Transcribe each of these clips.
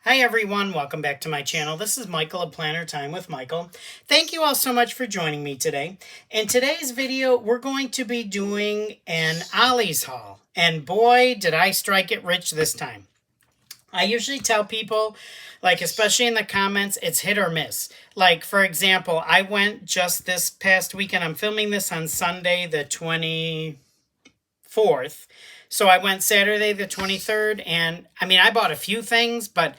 Hi everyone, welcome back to my channel. This is Michael of Planner Time with Michael. Thank you all so much for joining me today. In today's video, we're going to be doing an Ollie's haul. And boy, did I strike it rich this time. I usually tell people, like especially in the comments, it's hit or miss. Like for example, I went just this past weekend. I'm filming this on Sunday the 24th. So I went Saturday the 23rd, and I mean, I bought a few things, but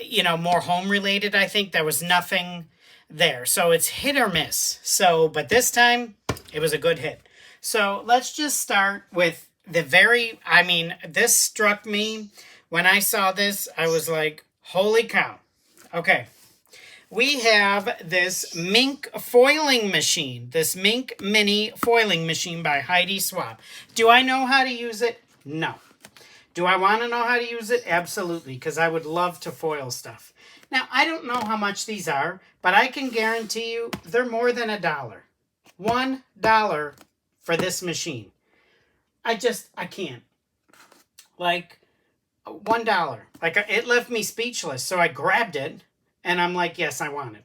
you know, more home related. I think there was nothing there. So it's hit or miss. So, but this time it was a good hit. So let's just start with this struck me when I saw this. I was like, holy cow. Okay. We have this Mink foiling machine, this Mink mini foiling machine by Heidi Swapp. Do I know how to use it? No. Do I want to know how to use it? Absolutely, because I would love to foil stuff. Now, I don't know how much these are, but I can guarantee you they're more than $1. $1 for this machine. I can't. Like, $1. Like, it left me speechless, so I grabbed it, and I'm like, yes, I want it.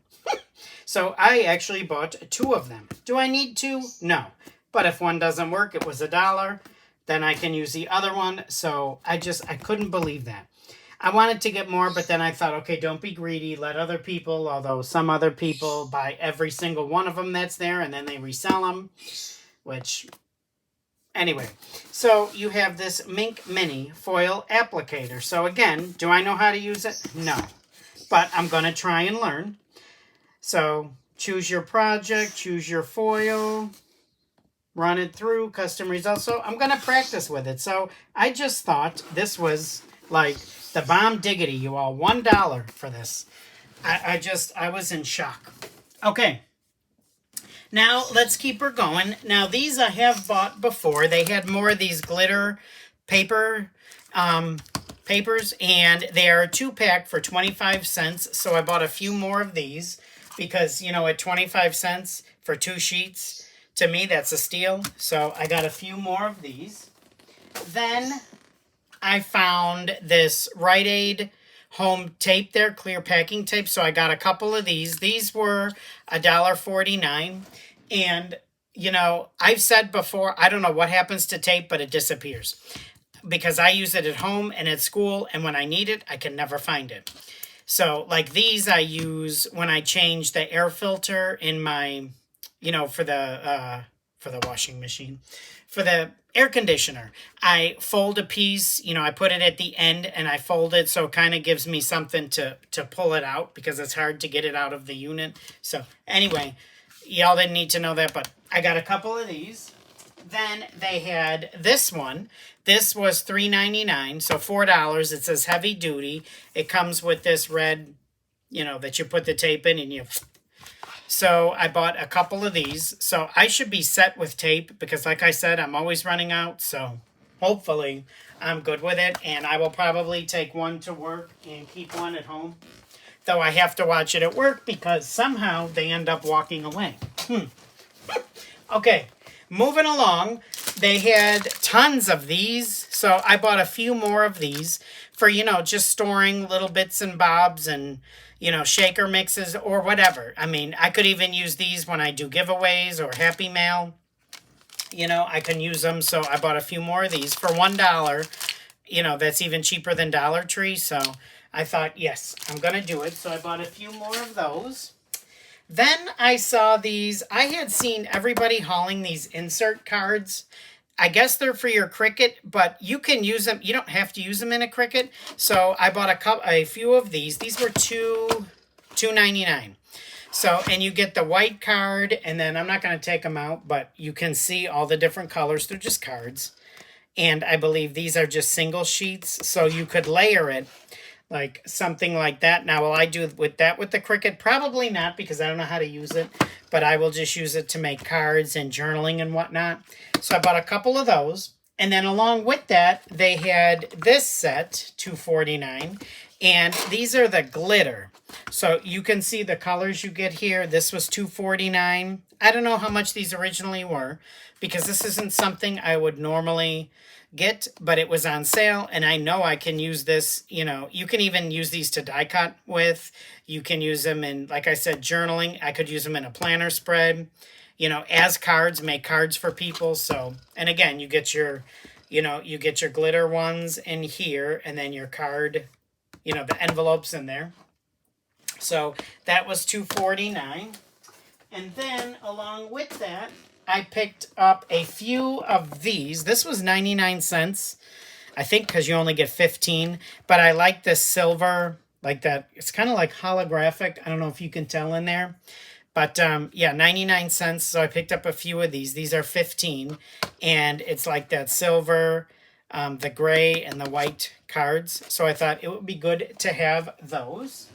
So I actually bought 2 of them. Do I need 2? No. But if one doesn't work, it was $1. Then I can use the other one. So I couldn't believe that. I wanted to get more, but then I thought, okay, don't be greedy. Let other people, although some other people buy every single one of them that's there, and then they resell them, which, anyway. So you have this Mink Mini Foil Applicator. So again, do I know how to use it? No. But I'm going to try and learn. So choose your project, choose your foil, run it through, custom results. So I'm going to practice with it. So I just thought this was like the bomb diggity, you all. $1 for this. I was in shock. Okay. Now let's keep her going. Now these I have bought before. They had more of these glitter papers, and they are 2-pack for 25 cents. So I bought a few more of these because, you know, at 25 cents for 2 sheets, to me, that's a steal. So I got a few more of these. Then I found this Rite Aid home tape there, clear packing tape. So I got a couple of these. These were $1.49. And, you know, I've said before, I don't know what happens to tape, but it disappears. Because I use it at home and at school, and when I need it, I can never find it. So, like these I use when I change the air filter in my, you know, for the washing machine, for the air conditioner. I fold a piece, you know, I put it at the end and I fold it so it kind of gives me something to pull it out because it's hard to get it out of the unit. So anyway, y'all didn't need to know that, but I got a couple of these. Then they had this one. This was $3.99, so $4. It says heavy duty. It comes with this red, you know, that you put the tape in and you... So I bought a couple of these. So I should be set with tape because, like I said, I'm always running out. So hopefully I'm good with it. And I will probably take one to work and keep one at home. Though I have to watch it at work because somehow they end up walking away. Okay, moving along. They had tons of these. So I bought a few more of these for, you know, just storing little bits and bobs and, you know, shaker mixes or whatever. I mean, I could even use these when I do giveaways or Happy Mail. You know, I can use them. So I bought a few more of these for $1. You know, that's even cheaper than Dollar Tree. So I thought, yes, I'm going to do it. So I bought a few more of those. Then I saw these. I had seen everybody hauling these insert cards. I guess they're for your Cricut, but you can use them. You don't have to use them in a Cricut. So I bought a few of these. These were $2.99. So, and you get the white card, and then I'm not going to take them out, but you can see all the different colors. They're just cards. And I believe these are just single sheets, so you could layer it like something like that. Now, will I do with the Cricut? Probably not, because I don't know how to use it, but I will just use it to make cards and journaling and whatnot. So I bought a couple of those. And then along with that, they had this set, $2.49, and these are the glitter. So you can see the colors you get here. This was $2.49. I don't know how much these originally were, because this isn't something I would normally get, but it was on sale, and I know I can use this. You know, you can even use these to die cut with. You can use them in, like I said, journaling. I could use them in a planner spread, you know, as cards, make cards for people. So, and again, you get your, you know, you get your glitter ones in here, and then your card, you know, the envelopes in there. So that was $2.49. And then along with that, I picked up a few of these. This was 99 cents, I think, because you only get 15. But I like this silver, like that. It's kind of like holographic. I don't know if you can tell in there. But yeah, 99 cents. So I picked up a few of these. These are 15. And it's like that silver, the gray, and the white cards. So I thought it would be good to have those.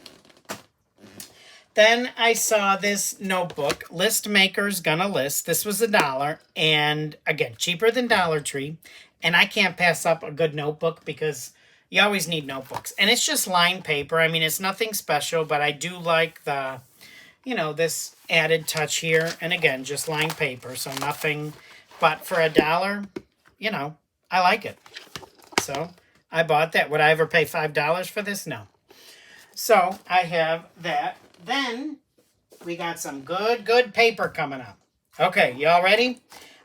Then I saw this notebook, List Maker's Gonna List. This was $1, and again, cheaper than Dollar Tree. And I can't pass up a good notebook because you always need notebooks. And it's just lined paper. I mean, it's nothing special, but I do like the, you know, this added touch here. And again, just lined paper, so nothing. But for $1, you know, I like it. So I bought that. Would I ever pay $5 for this? No. So I have that. Then we got some good paper coming up. Okay, y'all ready?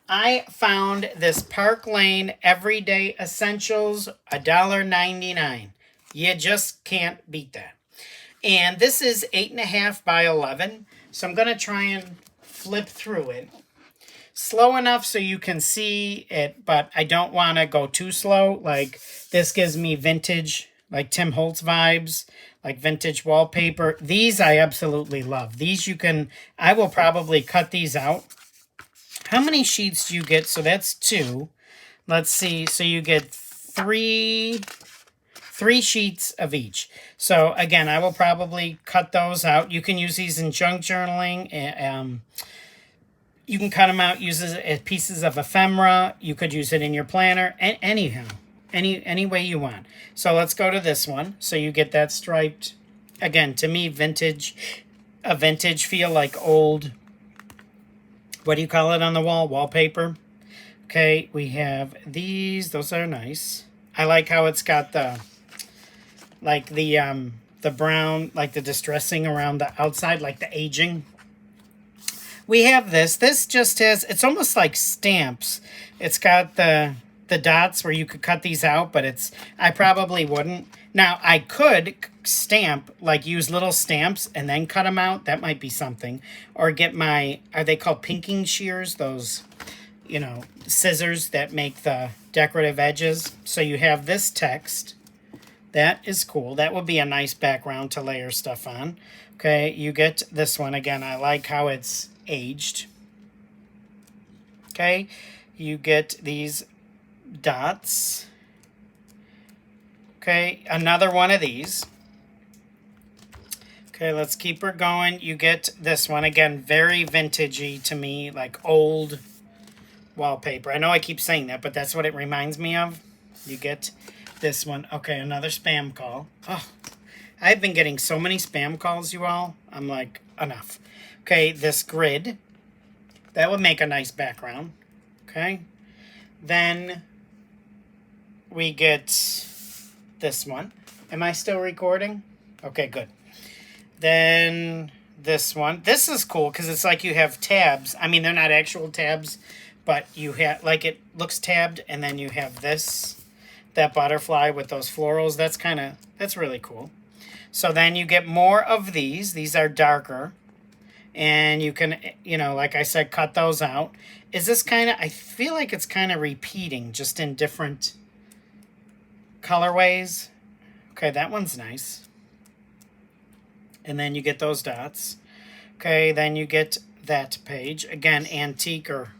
I found this Park Lane Everyday Essentials, $1.99. You just can't beat that. And this is 8.5 by 11. So I'm going to try and flip through it. Slow enough so you can see it, but I don't want to go too slow. Like, this gives me vintage, like Tim Holtz vibes, like vintage wallpaper. These I absolutely love. These you can, I will probably cut these out. How many sheets do you get? So that's 2. Let's see. So you get three sheets of each. So again, I will probably cut those out. You can use these in junk journaling. You can cut them out, use it as pieces of ephemera. You could use it in your planner. Anyhow. Any way you want. So let's go to this one. So you get that striped. Again, to me, vintage. A vintage feel, like old, what do you call it on the wall? Wallpaper. Okay, we have these. Those are nice. I like how it's got the, like the brown, like the distressing around the outside, like the aging. We have this. This just has, it's almost like stamps. It's got the dots where you could cut these out, but it's, I probably wouldn't. Now, I could stamp, like use little stamps and then cut them out. That might be something. Or get my, are they called pinking shears? Those, you know, scissors that make the decorative edges. So you have this text. That is cool. That would be a nice background to layer stuff on. Okay, you get this one. Again, I like how it's aged. Okay, you get these dots. Okay, another one of these. Okay, let's keep her going. You get this one. Again, very vintagey to me, like old wallpaper. I know I keep saying that, but that's what it reminds me of. You get this one. Okay, another spam call. Oh, I've been getting so many spam calls, you all. I'm like, enough. Okay, this grid. That would make a nice background. Okay. Then we get this one. Am I still recording? Okay, good. Then this one. This is cool because it's like you have tabs. I mean, they're not actual tabs, but you have, like, it looks tabbed, and then you have this, that butterfly with those florals. That's kind of, that's really cool. So then you get more of these. These are darker. And you can, you know, like I said, cut those out. Is this kind of, I feel like it's kind of repeating, just in different colorways. Okay, that one's nice. And then you get those dots. Okay, then you get that page. Again, antique or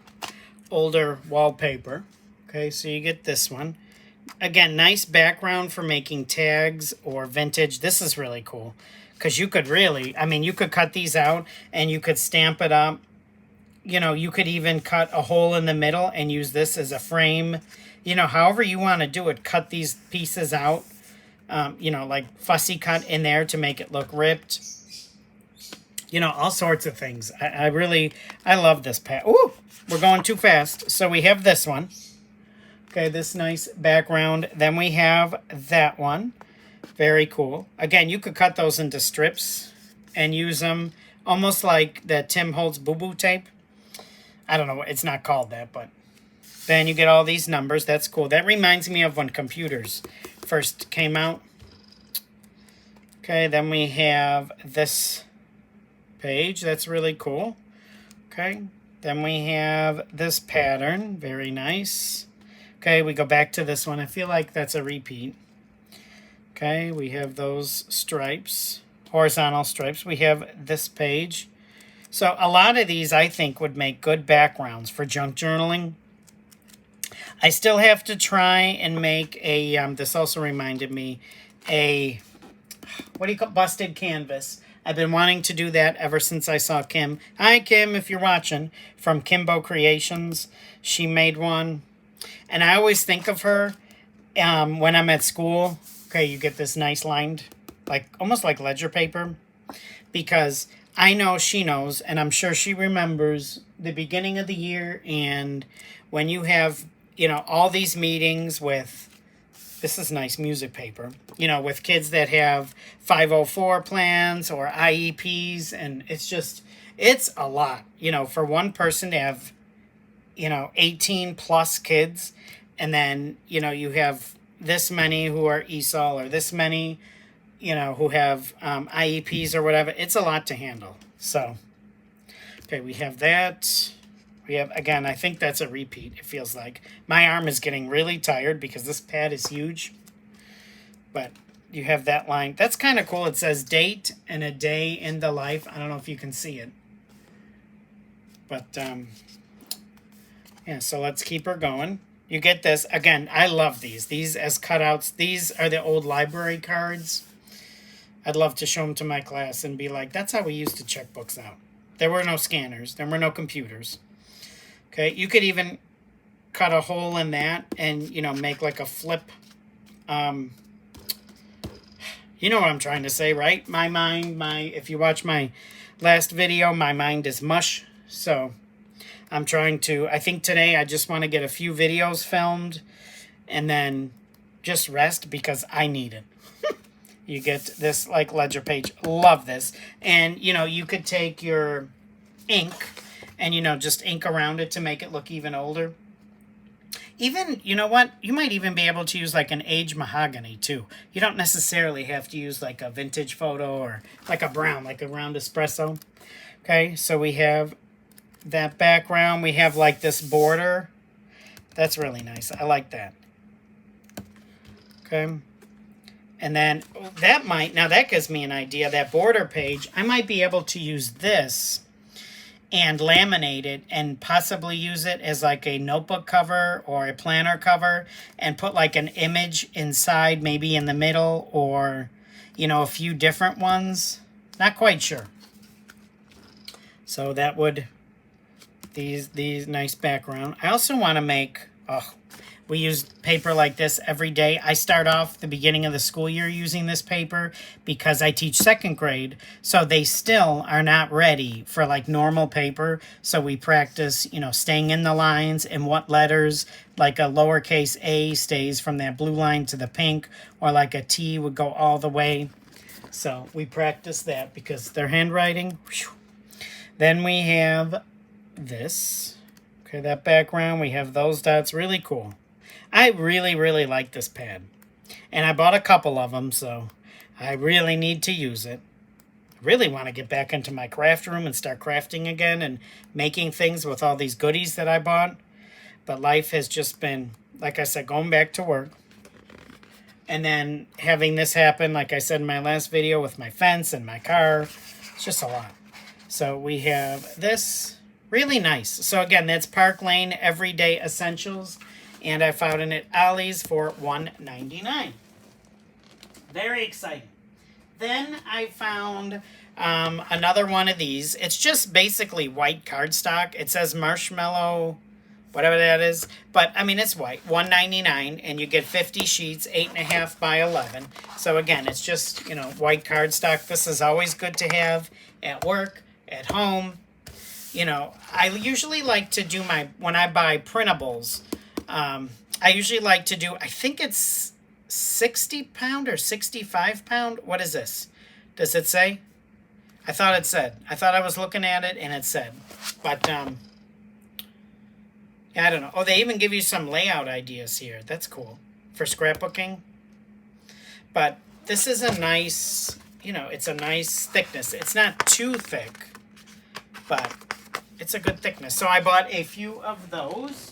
older wallpaper. Okay, so you get this one. Again, nice background for making tags or vintage. This is really cool. Because you could really, I mean, you could cut these out and you could stamp it up. You know, you could even cut a hole in the middle and use this as a frame. You know, however you want to do it, cut these pieces out. You know, like fussy cut in there to make it look ripped. You know, all sorts of things. I really love this pad. Ooh, we're going too fast. So we have this one. Okay, this nice background. Then we have that one. Very cool. Again, you could cut those into strips and use them almost like the Tim Holtz Boo Boo tape. I don't know, it's not called that, but then you get all these numbers. That's cool. That reminds me of when computers first came out. Okay, then we have this page. That's really cool. Okay, then we have this pattern. Very nice. Okay, we go back to this one. I feel like that's a repeat. Okay, we have those stripes, horizontal stripes. We have this page. So a lot of these, I think, would make good backgrounds for junk journaling. I still have to try and make a, this also reminded me, a, what do you call, busted canvas. I've been wanting to do that ever since I saw Kim. Hi, Kim, if you're watching, from Kimbo Creations. She made one. And I always think of her when I'm at school. Okay, you get this nice lined, like almost like ledger paper. Because I know she knows, and I'm sure she remembers the beginning of the year. And when you have, you know, all these meetings with, this is nice music paper, you know, with kids that have 504 plans or IEPs. And it's just, it's a lot, you know, for one person to have, you know, 18 plus kids. And then, you know, you have this many who are ESOL or this many, you know, who have IEPs or whatever. It's a lot to handle. So, okay, we have that. We have, again, I think that's a repeat, it feels like. My arm is getting really tired because this pad is huge. But you have that line. That's kind of cool. It says date and a day in the life. I don't know if you can see it. But, yeah, so let's keep her going. You get this. Again, I love these. These as cutouts. These are the old library cards. I'd love to show them to my class and be like, that's how we used to check books out. There were no scanners. There were no computers. Okay, you could even cut a hole in that and, you know, make like a flip. You know what I'm trying to say, right? My mind, if you watch my last video, my mind is mush. So I'm trying to, I think today I just want to get a few videos filmed and then just rest because I need it. You get this like ledger page. Love this. And, you know, you could take your ink and, you know, just ink around it to make it look even older. Even, you know what? You might even be able to use like an aged mahogany too. You don't necessarily have to use like a vintage photo or like a brown, like a round espresso. Okay, so we have that background. We have like this border. That's really nice. I like that. Okay. And then that might, now that gives me an idea, that border page, I might be able to use this and laminate it and possibly use it as like a notebook cover or a planner cover and put like an image inside, maybe in the middle, or, you know, a few different ones. Not quite sure. So that would, these nice background. I also want to make, we use paper like this every day. I start off the beginning of the school year using this paper because I teach second grade. So they still are not ready for like normal paper. So we practice, you know, staying in the lines and what letters, like a lowercase a stays from that blue line to the pink, or like a T would go all the way. So we practice that because their handwriting. Whew. Then we have this. Okay, that background. We have those dots. Really cool. I really, really like this pad. And I bought a couple of them, so I really need to use it. I really want to get back into my craft room and start crafting again and making things with all these goodies that I bought. But life has just been, like I said, going back to work. And then having this happen, like I said in my last video, with my fence and my car. It's just a lot. So we have this. Really nice. So again, that's Park Lane Everyday Essentials. And I found it at Ollie's for $1.99. Very exciting. Then I found another one of these. It's just basically white cardstock. It says marshmallow, whatever that is. But, I mean, it's white. $1.99. And you get 50 sheets, 8.5 by 11. So, again, it's just, you know, white cardstock. This is always good to have at work, at home. You know, I usually like to do when I buy printables, I usually like to do, I think it's 60 pound or 65 pound. What is this? Does it say? I thought it said. I thought I was looking at it and it said. But, yeah, I don't know. Oh, they even give you some layout ideas here. That's cool. For scrapbooking. But this is a nice, it's a nice thickness. It's not too thick, but it's a good thickness. So I bought a few of those.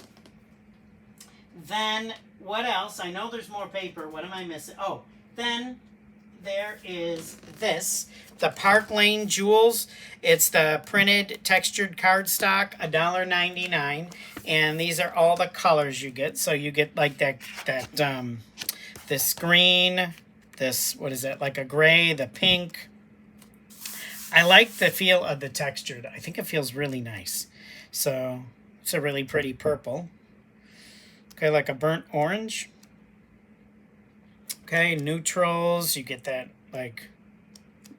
Then, what else? I know there's more paper. What am I missing? Oh, then there is this. The Park Lane Jewels. It's the printed textured cardstock, $1.99. And these are all the colors you get. So you get like this green, this, what is it, like a gray, the pink. I like the feel of the textured. I think it feels really nice. So it's a really pretty purple. Okay, like a burnt orange. Okay, neutrals. You get that, like,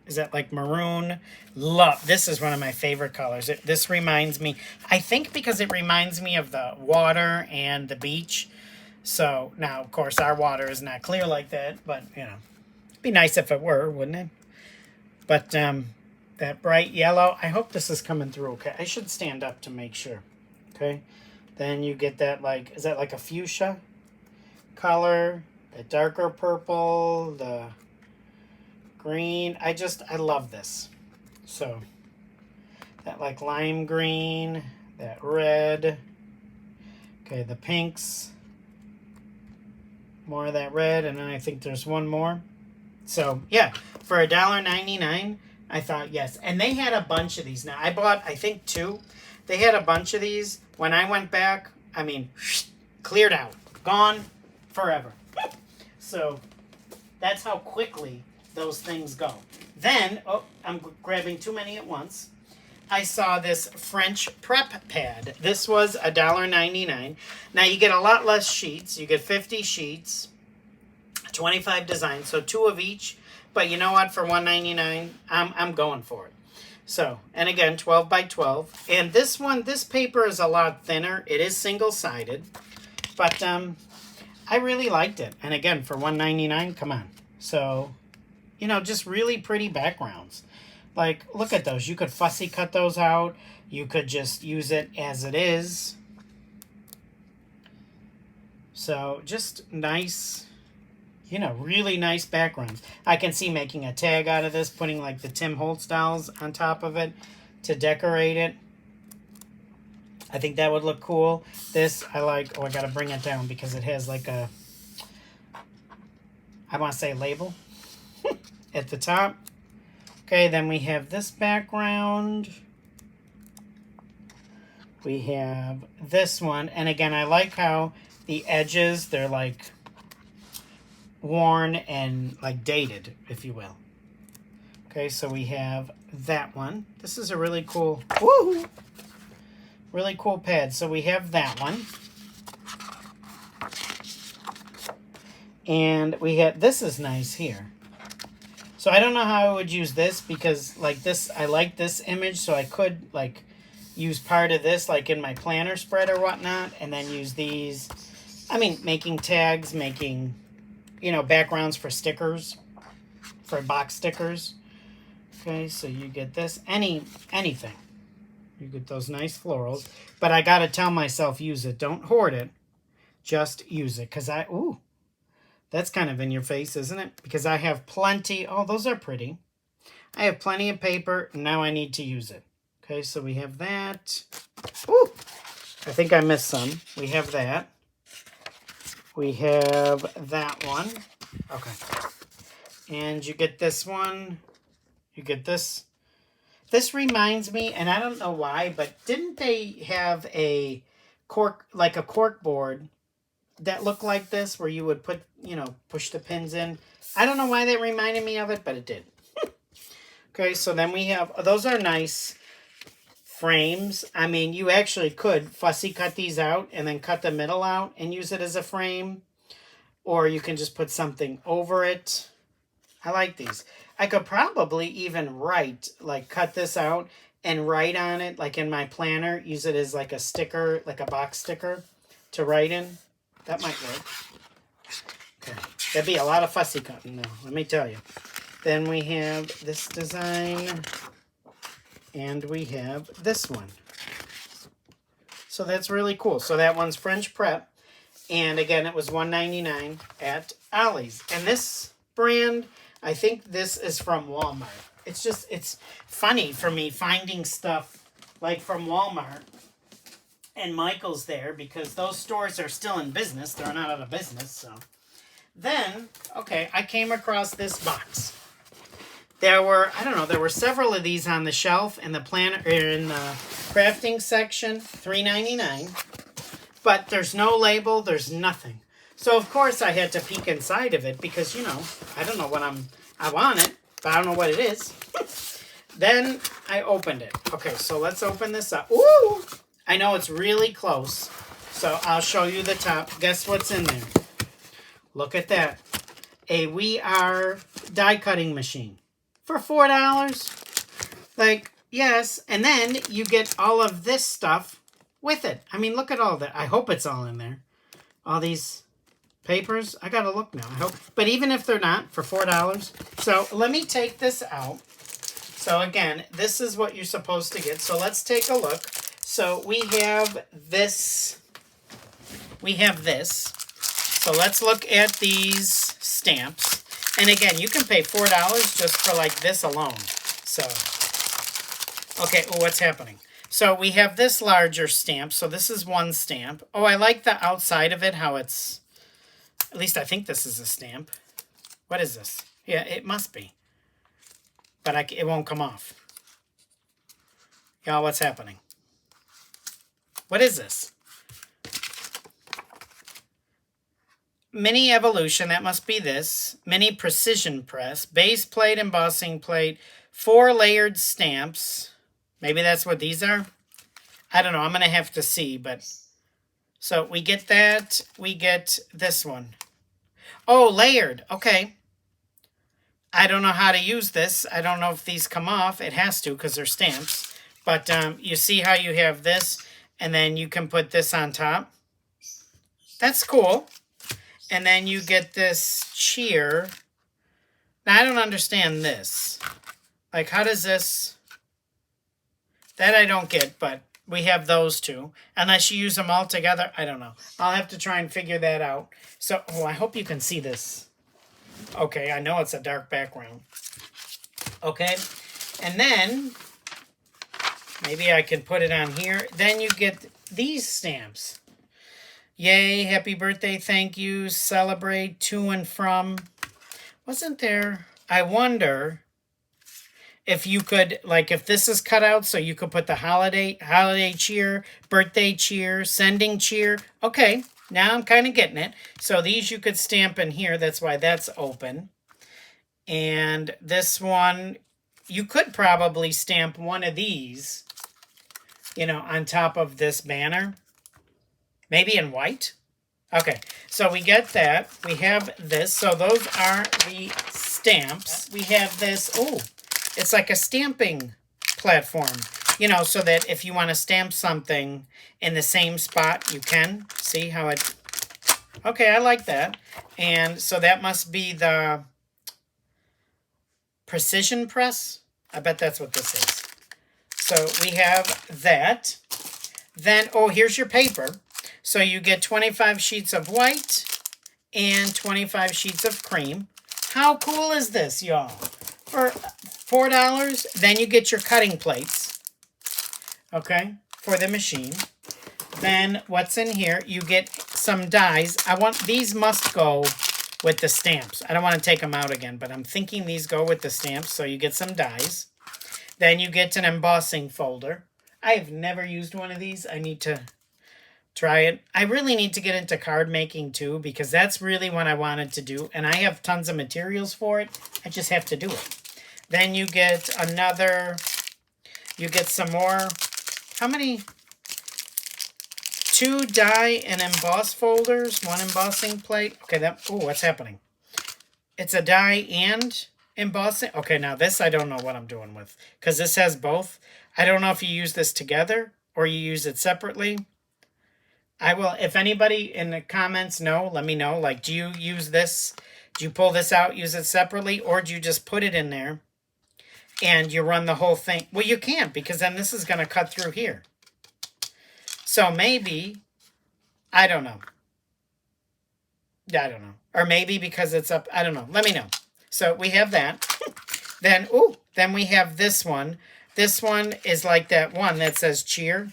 is that like maroon? Love. This is one of my favorite colors. This reminds me, I think because it reminds me of the water and the beach. So, now, of course, our water is not clear like that, but, it'd be nice if it were, wouldn't it? But, that bright yellow, I hope this is coming through okay. I should stand up to make sure. Okay. Then you get that, like, is that like a fuchsia color? The darker purple, the green. I love this. So, that like lime green, that red. Okay, the pinks. More of that red, and then I think there's one more. So, yeah, for $1.99, I thought, yes. And they had a bunch of these. Now, I bought, I think, 2. They had a bunch of these. When I went back, I mean, cleared out. Gone forever. So, that's how quickly those things go. Then, oh, I'm grabbing too many at once. I saw this French prep pad. This was $1.99. Now, you get a lot less sheets. You get 50 sheets, 25 designs, so 2 of each. But you know what? For $1.99, I'm going for it. So, and again, 12 by 12. And this one, this paper is a lot thinner. It is single-sided. But I really liked it. And again, for $1.99, come on. So, just really pretty backgrounds. Like, look at those. You could fussy cut those out. You could just use it as it is. So, just nice, really nice backgrounds. I can see making a tag out of this, putting like the Tim Holtz dolls on top of it to decorate it. I think that would look cool. This, I like. Oh, I got to bring it down because it has like a, I want to say label at the top. Okay, then we have this background. We have this one. And again, I like how the edges, they're like worn and like dated, if you will. Okay, so we have that one. This is a really cool, woo, really cool pad. So we have that one. And we have, this is nice here. So I don't know how I would use this because like this, I like this image, so I could like use part of this like in my planner spread or whatnot, and then use these. I mean, making tags, making, backgrounds for stickers, for box stickers. Okay, so you get this, anything. You get those nice florals, but I gotta tell myself, use it. Don't hoard it, just use it, because ooh. That's kind of in your face, isn't it? Because I have plenty. Oh, those are pretty. I have plenty of paper. Now I need to use it. Okay, so we have that. Ooh, I think I missed some. We have that. We have that one. Okay. And you get this one. You get this. This reminds me, and I don't know why, but didn't they have a cork, like a cork board that looked like this, where you would put, push the pins in? I don't know why that reminded me of it, but it did. Okay, so then we have, those are nice frames. I mean, you actually could fussy cut these out and then cut the middle out and use it as a frame. Or you can just put something over it. I like these. I could probably even write, like cut this out and write on it, like in my planner, use it as like a sticker, like a box sticker to write in. That might work. Okay. That'd be a lot of fussy cutting, though, let me tell you. Then we have this design, and we have this one. So that's really cool. So that one's French Prep. And again, it was $1.99 at Ollie's. And this brand, I think this is from Walmart. It's funny for me finding stuff like from Walmart and Michael's there, because those stores are still in business. They're not out of business. So then, okay, I came across this box. There were, I don't know, there were several of these on the shelf in the in the crafting section, $3.99. But there's no label, there's nothing. So of course I had to peek inside of it because, you know, I don't know what I want it, but I don't know what it is. Then I opened it. Okay, so let's open this up. Ooh! I know it's really close, so I'll show you the top. Guess what's in there? Look at that. A We Are die cutting machine for $4. Like, yes, and then you get all of this stuff with it. I mean, look at all that. I hope it's all in there. All these papers. I gotta look now. I hope. But even if they're not, for $4. So let me take this out. So again, this is what you're supposed to get. So let's take a look. So we have this. We have this. So let's look at these stamps. And again, you can pay $4 just for like this alone. So, okay, well, what's happening? So we have this larger stamp. So this is one stamp. Oh, I like the outside of it, how it's, at least I think this is a stamp. What is this? Yeah, it must be. But it won't come off. Y'all, what's happening? What is this? Mini Evolution, that must be this. Mini Precision Press. Base plate, embossing plate. 4 layered stamps. Maybe that's what these are. I don't know. I'm going to have to see. But so we get that. We get this one. Oh, layered. Okay. I don't know how to use this. I don't know if these come off. It has to because they're stamps. But you see how you have this. And then you can put this on top. That's cool. And then you get this cheer. Now, I don't understand this. Like, how does this... That I don't get, but we have those two. Unless you use them all together, I don't know. I'll have to try and figure that out. So, oh, I hope you can see this. Okay, I know it's a dark background. Okay, and then, maybe I can put it on here. Then you get these stamps. Yay, happy birthday, thank you, celebrate, to and from. Wasn't there, I wonder if you could, like, if this is cut out, so you could put the holiday cheer, birthday cheer, sending cheer. Okay, now I'm kind of getting it. So these you could stamp in here. That's why that's open. And this one, you could probably stamp one of these, you know, on top of this banner. Maybe in white. Okay, so we get that. We have this. So those are the stamps. We have this. Oh, it's like a stamping platform, you know, so that if you want to stamp something in the same spot, you can. See how it... Okay, I like that. And so that must be the Precision Press. I bet that's what this is. So we have that. Then, oh, here's your paper. So you get 25 sheets of white and 25 sheets of cream. How cool is this, y'all? For $4, then you get your cutting plates, okay, for the machine. Then what's in here? You get some dies. These must go with the stamps. I don't want to take them out again, but I'm thinking these go with the stamps, so you get some dies. Then you get an embossing folder. I have never used one of these. I need to try it. I really need to get into card making too, because that's really what I wanted to do. And I have tons of materials for it. I just have to do it. Then you get another, you get some more. How many? 2 die and emboss folders, 1 embossing plate. Okay, what's happening? It's a die and embossing. Okay, now this I don't know what I'm doing with, because this has both. I don't know if you use this together or you use it separately. I will, if anybody in the comments know, let me know. Like, do you use this? Do you pull this out, use it separately, or do you just put it in there and you run the whole thing? Well, you can't, because then this is going to cut through here. So maybe, I don't know. I don't know. Or maybe because it's up, I don't know. Let me know. So we have that. Then we have this one. This one is like that one that says cheer.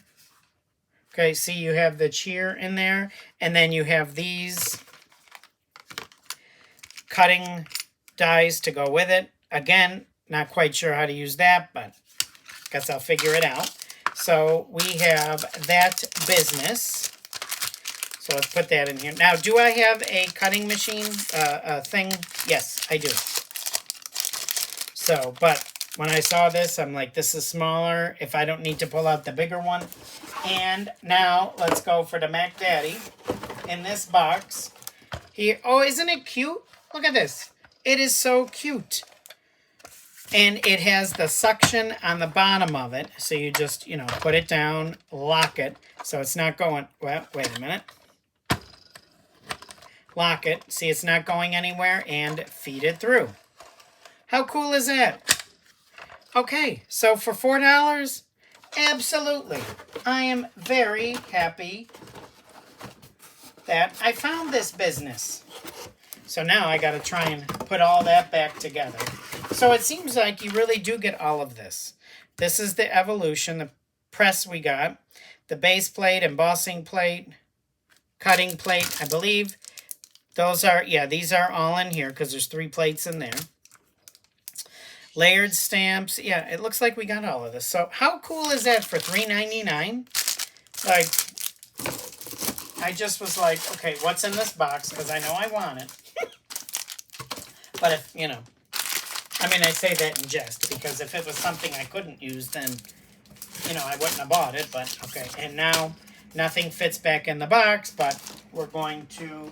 Okay, see, you have the cheer in there, and then you have these cutting dies to go with it. Again, not quite sure how to use that, but guess I'll figure it out. So we have that business. So let's put that in here. Now, do I have a cutting machine thing? Yes, I do. So, but when I saw this, I'm like, this is smaller if I don't need to pull out the bigger one. And now let's go for the Mac Daddy in this box. Here, oh, isn't it cute? Look at this. It is so cute. And it has the suction on the bottom of it. So you just, you know, put it down, lock it. So it's not going, well, wait a minute. Lock it. See, it's not going anywhere, and feed it through. How cool is that? Okay, so for $4, absolutely. I am very happy that I found this business. So now I got to try and put all that back together. So it seems like you really do get all of this. This is the Evolution, the press we got, the base plate, embossing plate, cutting plate, I believe. Those are, yeah, these are all in here because there's 3 plates in there. Layered stamps. Yeah, it looks like we got all of this. So how cool is that for $3.99? Like, I just was like, okay, what's in this box? Because I know I want it. But if, you know, I mean, I say that in jest, because if it was something I couldn't use, then, you know, I wouldn't have bought it. But, okay, and now nothing fits back in the box, but we're going to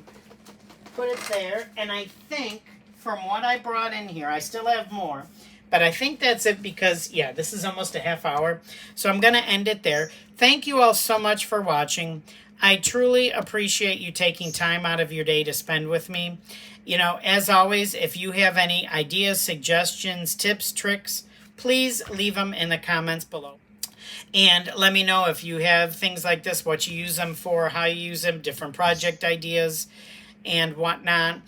put it there. And I think, from what I brought in here, I still have more, but I think that's it because, yeah, this is almost a half hour. So I'm going to end it there. Thank you all so much for watching. I truly appreciate you taking time out of your day to spend with me. You know, as always, if you have any ideas, suggestions, tips, tricks, please leave them in the comments below. And let me know if you have things like this, what you use them for, how you use them, different project ideas, and whatnot.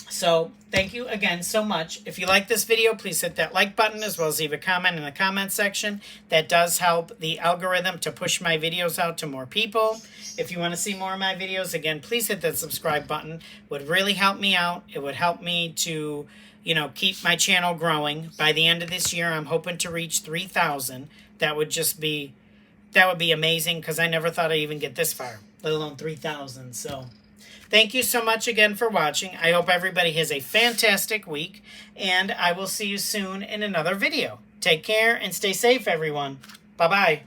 So, thank you again so much. If you like this video, please hit that like button as well as leave a comment in the comment section. That does help the algorithm to push my videos out to more people. If you want to see more of my videos, again, please hit that subscribe button. It would really help me out. It would help me to, you know, keep my channel growing. By the end of this year, I'm hoping to reach 3,000. That would be amazing, because I never thought I'd even get this far, let alone 3,000. So, thank you so much again for watching. I hope everybody has a fantastic week, and I will see you soon in another video. Take care and stay safe, everyone. Bye-bye.